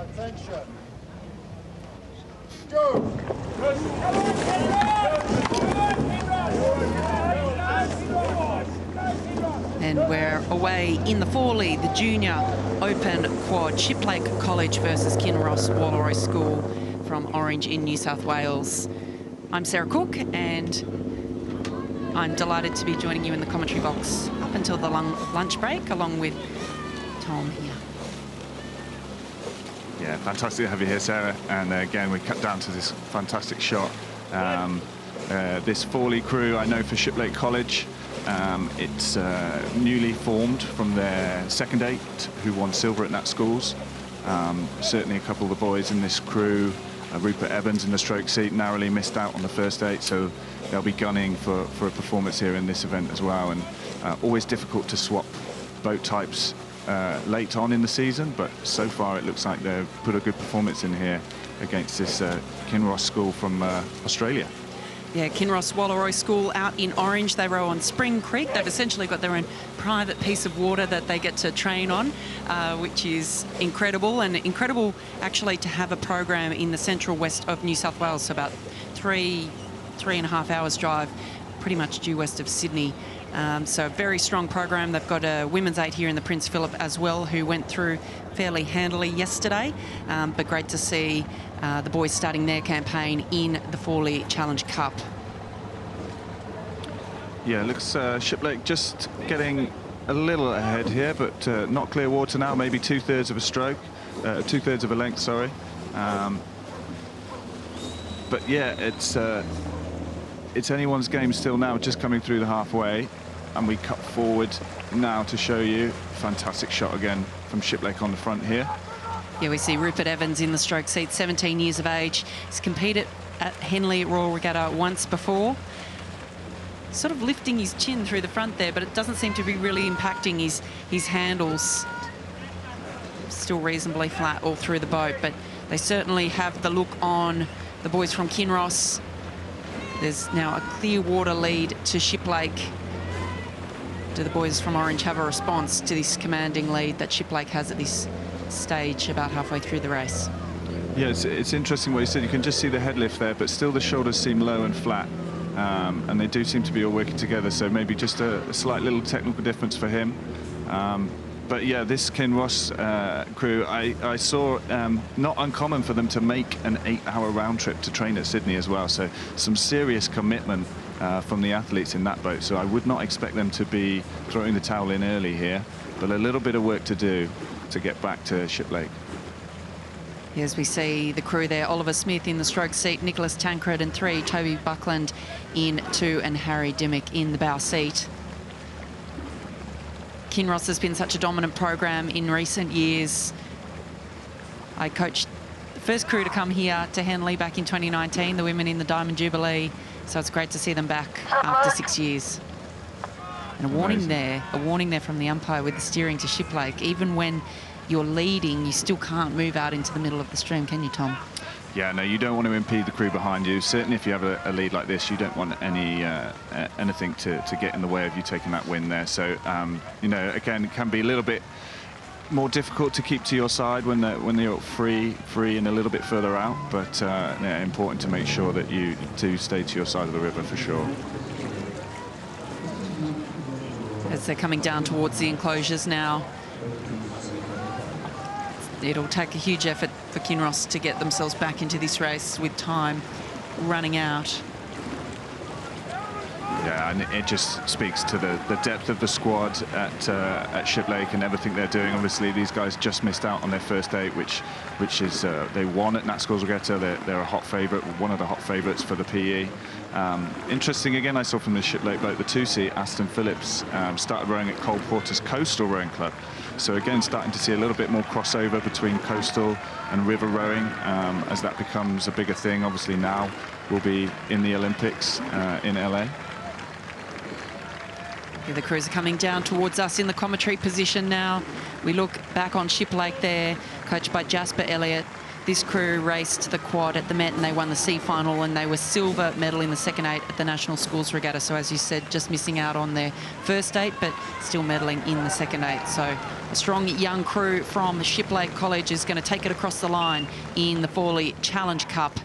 Attention. Go. And we're away in the Fawley, the Junior Open Quad, Shiplake College versus Kinross Wolaroi School from Orange in New South Wales. I'm Sarah Cook, and I'm delighted to be joining you in the commentary box up until the lunch break, along with Tom here. Yeah, fantastic to have you here, Sarah. And again, we cut down to this fantastic shot. This Fawley crew, I know for Shiplake College. It's newly formed from their second 8 who won silver at Nat Schools. Certainly a couple of the boys in this crew, Rupert Evans in the stroke seat, narrowly missed out on the first 8, so they'll be gunning for a performance here in this event as well. And always difficult to swap boat types late on in the season, but so far it looks like they've put a good performance in here against this Kinross school from Australia. Yeah, Kinross Wolaroi School out in Orange. They row on Spring Creek. They've essentially got their own private piece of water that they get to train on, which is incredible. And incredible, actually, to have a program in the central west of New South Wales, so about three and a half hours drive, pretty much due west of Sydney. So a very strong program. They've got a women's 8 here in the Prince Philip as well, who went through fairly handily yesterday. But great to see the boys starting their campaign in the Fawley Challenge Cup. Yeah, looks Shiplake just getting a little ahead here, but not clear water now, maybe 2/3 of a stroke, 2/3 of a length, sorry. But yeah, it's anyone's game still now, just coming through the halfway, and we cut forward now to show you. Fantastic shot again from Shiplake on the front here. Yeah, we see Rupert Evans in the stroke seat, 17 years of age. He's competed at Henley Royal Regatta once before. Sort of lifting his chin through the front there, but it doesn't seem to be really impacting his handles. Still reasonably flat all through the boat, but they certainly have the look on the boys from Kinross. There's now a clear water lead to Shiplake. Do the boys from Orange have a response to this commanding lead that Shiplake has at this stage about halfway through the race? Yeah, it's interesting what you said. You can just see the head lift there, but still the shoulders seem low and flat. And they do seem to be all working together, so maybe just a slight little technical difference for him. But yeah, this Kinross crew, I saw not uncommon for them to make an 8-hour round trip to train at Sydney as well, so some serious commitment from the athletes in that boat. So I would not expect them to be throwing the towel in early here, but a little bit of work to do to get back to Shiplake. As we see the crew there, Oliver Smith in the stroke seat, Nicholas Tancred in 3, Toby Buckland in 2, and Harry Dimmick in the bow seat. Kinross has been such a dominant program in recent years. I coached the first crew to come here to Henley back in 2019, the women in the Diamond Jubilee. So it's great to see them back after 6 years. And a warning there from the umpire with the steering to Shiplake. Even when you're leading, you still can't move out into the middle of the stream, can you, Tom? Yeah, no, you don't want to impede the crew behind you. Certainly if you have a lead like this, you don't want anything to get in the way of you taking that win there. So, you know, again, it can be a little bit more difficult to keep to your side when they're free and a little bit further out. But yeah, important to make sure that you do stay to your side of the river for sure. As they're coming down towards the enclosures now. It'll take a huge effort for Kinross to get themselves back into this race with time running out. Yeah, and it just speaks to the depth of the squad at Shiplake and everything they're doing. Obviously, these guys just missed out on their first 8, which is they won at Nat Schools Regatta. They're a hot favourite, one of the hot favourites for the PE. Interesting again, I saw from the Shiplake boat, the 2C, Aston Phillips, started rowing at Cole Porter's Coastal Rowing Club. So again, starting to see a little bit more crossover between coastal and river rowing as that becomes a bigger thing. Obviously now we'll be in the Olympics in LA. Yeah, the crews are coming down towards us in the commentary position now. We look back on Shiplake there, coached by Jasper Elliott. This crew raced the quad at the Met and they won the C final, and they were silver medal in the second 8 at the National Schools Regatta. So as you said, just missing out on their first 8, but still medaling in the second 8. So A strong young crew from Shiplake College is going to take it across the line in the Fawley Challenge Cup.